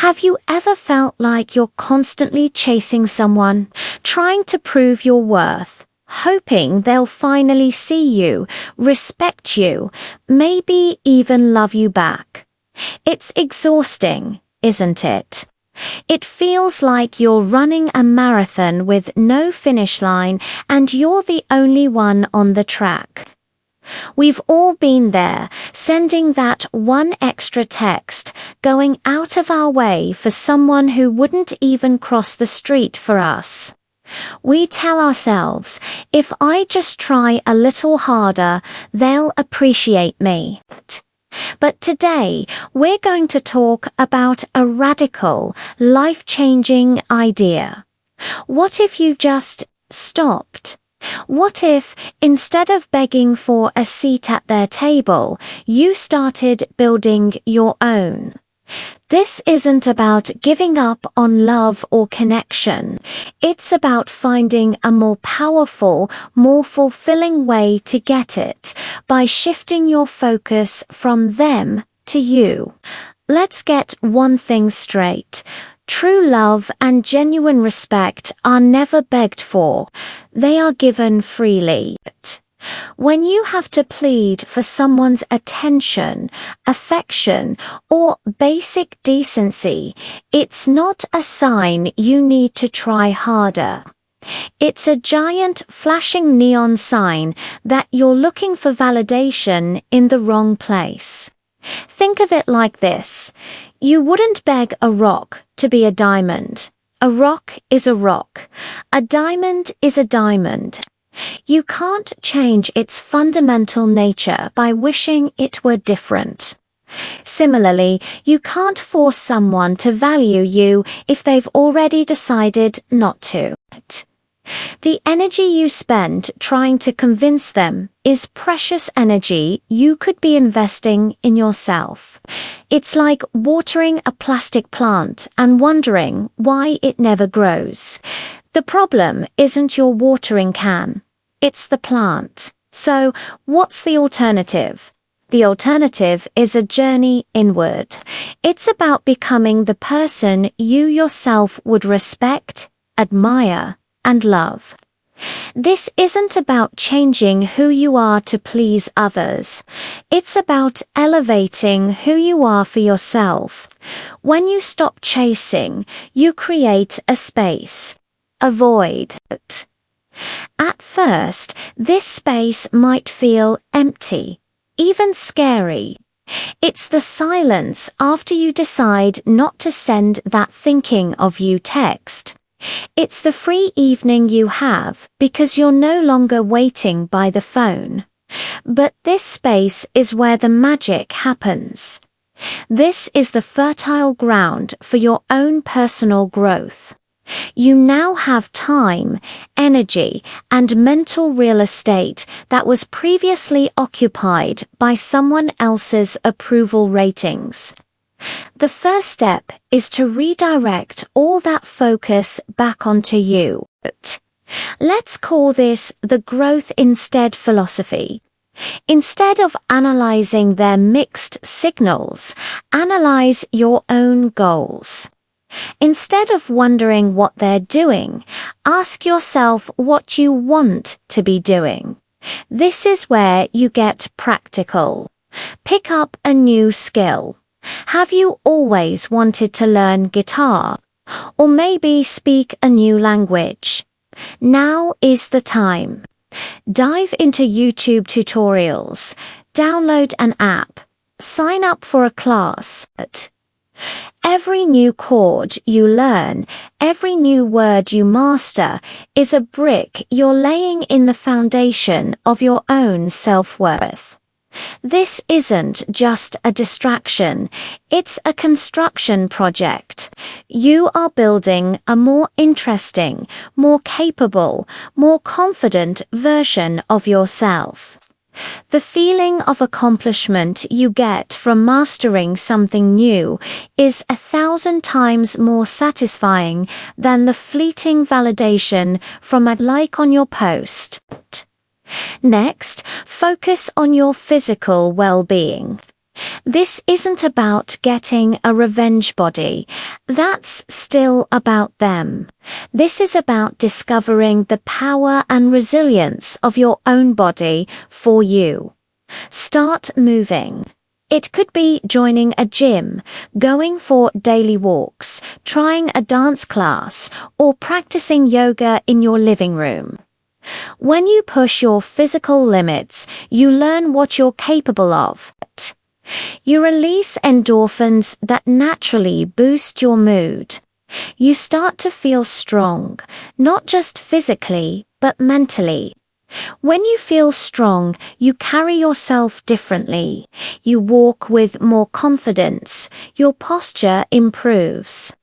Have you ever felt like you're constantly chasing someone, trying to prove your worth, hoping they'll finally see you, respect you, maybe even love you back? It's exhausting, isn't it? It feels like you're running a marathon with no finish line and you're the only one on the track. We've all been there, sending that one extra text, going out of our way for someone who wouldn't even cross the street for us. We tell ourselves, if I just try a little harder, they'll appreciate me. But today, we're going to talk about a radical, life-changing idea. What if you just stopped? What if, instead of begging for a seat at their table, you started building your own? This isn't about giving up on love or connection. It's about finding a more powerful, more fulfilling way to get it by shifting your focus from them to you. Let's get one thing straight. True love and genuine respect are never begged for. They are given freely. When you have to plead for someone's attention, affection, or basic decency, it's not a sign you need to try harder. It's a giant flashing neon sign that you're looking for validation in the wrong place. Think of it like this. You wouldn't beg a rock to be a diamond. A rock is a rock. A diamond is a diamond. You can't change its fundamental nature by wishing it were different. Similarly, you can't force someone to value you if they've already decided not to. The energy you spend trying to convince them is precious energy you could be investing in yourself. It's like watering a plastic plant and wondering why it never grows. The problem isn't your watering can, it's the plant. So, what's the alternative? The alternative is a journey inward. It's about becoming the person you yourself would respect, admire, and love. This isn't about changing who you are to please others. It's about elevating who you are for yourself. When you stop chasing, you create a space, a void. At first, this space might feel empty, even scary. It's the silence after you decide not to send that thinking of you text. It's the free evening you have because you're no longer waiting by the phone. But this space is where the magic happens. This is the fertile ground for your own personal growth. You now have time, energy, and mental real estate that was previously occupied by someone else's approval ratings. The first step is to redirect all that focus back onto you. Let's call this the growth instead philosophy. Instead of analyzing their mixed signals, analyze your own goals. Instead of wondering what they're doing, ask yourself what you want to be doing. This is where you get practical. Pick up a new skill. Have you always wanted to learn guitar? Or maybe speak a new language? Now is the time. Dive into YouTube tutorials, download an app, sign up for a class. Every new chord you learn, every new word you master is a brick you're laying in the foundation of your own self-worth. This isn't just a distraction, it's a construction project. You are building a more interesting, more capable, more confident version of yourself. The feeling of accomplishment you get from mastering something new is 1,000 times more satisfying than the fleeting validation from a like on your post. Next, focus on your physical well-being. This isn't about getting a revenge body. That's still about them. This is about discovering the power and resilience of your own body for you. Start moving. It could be joining a gym, going for daily walks, trying a dance class, or practicing yoga in your living room. When you push your physical limits, you learn what you're capable of. You release endorphins that naturally boost your mood. You start to feel strong, not just physically, but mentally. When you feel strong, you carry yourself differently. You walk with more confidence. Your posture improves.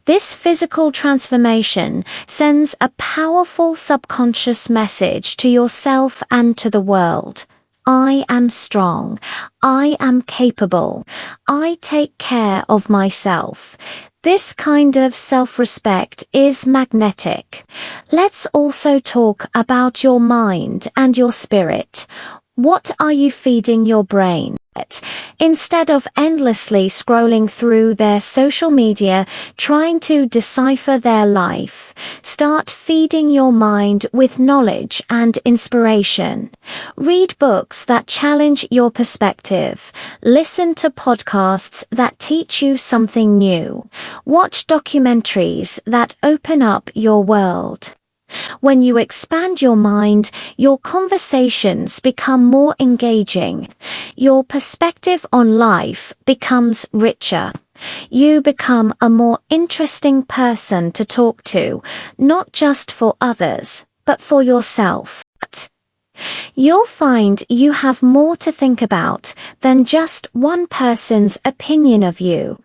This physical transformation sends a powerful subconscious message to yourself and to the world. I am strong. I am capable. I take care of myself. This kind of self-respect is magnetic. Let's also talk about your mind and your spirit. What are you feeding your brain? Instead of endlessly scrolling through their social media, trying to decipher their life, start feeding your mind with knowledge and inspiration. Read books that challenge your perspective. Listen to podcasts that teach you something new. Watch documentaries that open up your world. When you expand your mind, your conversations become more engaging. Your perspective on life becomes richer. You become a more interesting person to talk to, not just for others, but for yourself. You'll find you have more to think about than just one person's opinion of you.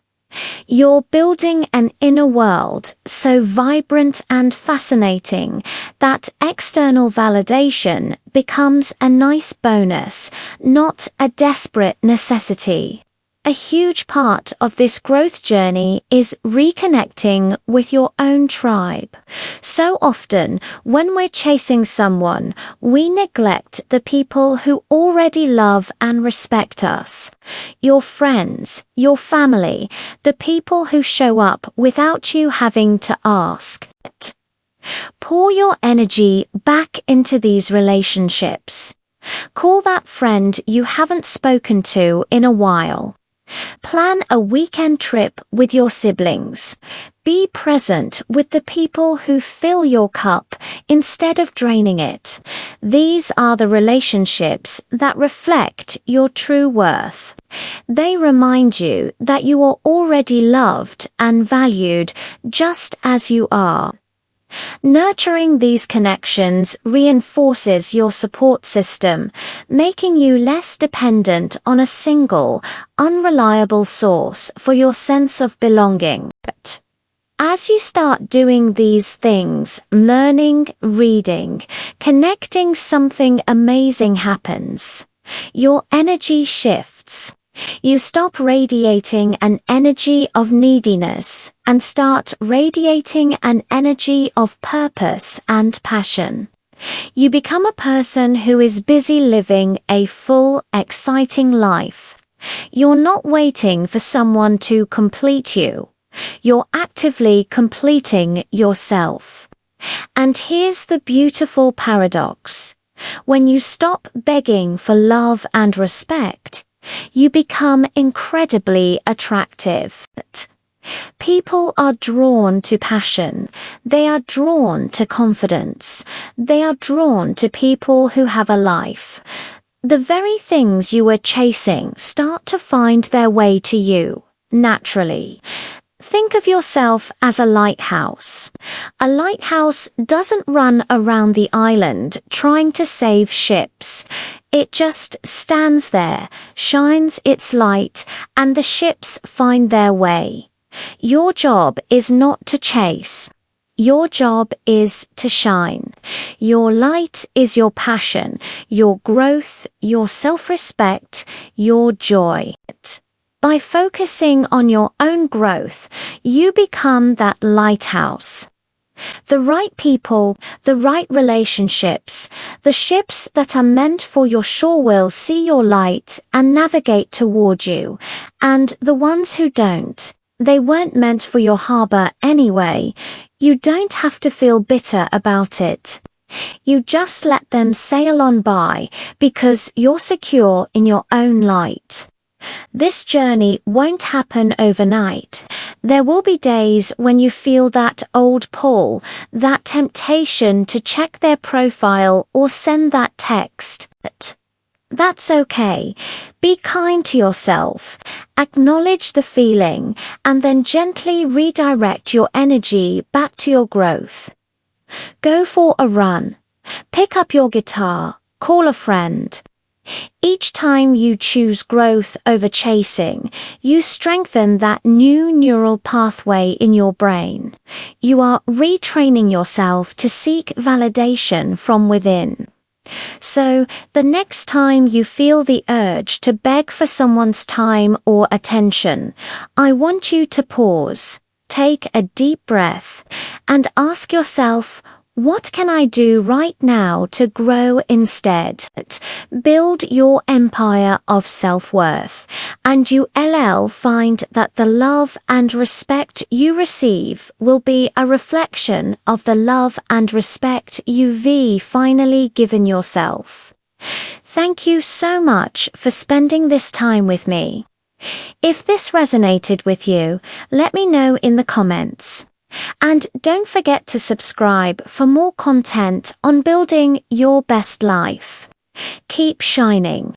You're building an inner world so vibrant and fascinating that external validation becomes a nice bonus, not a desperate necessity. A huge part of this growth journey is reconnecting with your own tribe. So often, when we're chasing someone, we neglect the people who already love and respect us. Your friends, your family, the people who show up without you having to ask. Pour your energy back into these relationships. Call that friend you haven't spoken to in a while. Plan a weekend trip with your siblings. Be present with the people who fill your cup instead of draining it. These are the relationships that reflect your true worth. They remind you that you are already loved and valued just as you are. Nurturing these connections reinforces your support system, making you less dependent on a single, unreliable source for your sense of belonging. As you start doing these things, learning, reading, connecting, something amazing happens. Your energy shifts. You stop radiating an energy of neediness and start radiating an energy of purpose and passion. You become a person who is busy living a full, exciting life. You're not waiting for someone to complete you. You're actively completing yourself. And here's the beautiful paradox. When you stop begging for love and respect, you become incredibly attractive. People are drawn to passion. They are drawn to confidence. They are drawn to people who have a life. The very things you were chasing start to find their way to you, naturally. Think of yourself as a lighthouse. A lighthouse doesn't run around the island trying to save ships. It just stands there, shines its light, and the ships find their way. Your job is not to chase. Your job is to shine. Your light is your passion, your growth, your self-respect, your joy. By focusing on your own growth, you become that lighthouse. The right people, the right relationships, the ships that are meant for your shore will see your light and navigate toward you, and the ones who don't, they weren't meant for your harbor anyway. You don't have to feel bitter about it. You just let them sail on by because you're secure in your own light. This journey won't happen overnight. There will be days when you feel that old pull, that temptation to check their profile or send that text. That's okay. Be kind to yourself. Acknowledge the feeling and then gently redirect your energy back to your growth. Go for a run. Pick up your guitar. Call a friend. Each time you choose growth over chasing, you strengthen that new neural pathway in your brain. You are retraining yourself to seek validation from within. So, the next time you feel the urge to beg for someone's time or attention, I want you to pause, take a deep breath, and ask yourself, what can I do right now to grow instead? Build your empire of self-worth, and you'll find that the love and respect you receive will be a reflection of the love and respect you've finally given yourself. Thank you so much for spending this time with me. If this resonated with you, let me know in the comments. And don't forget to subscribe for more content on building your best life. Keep shining.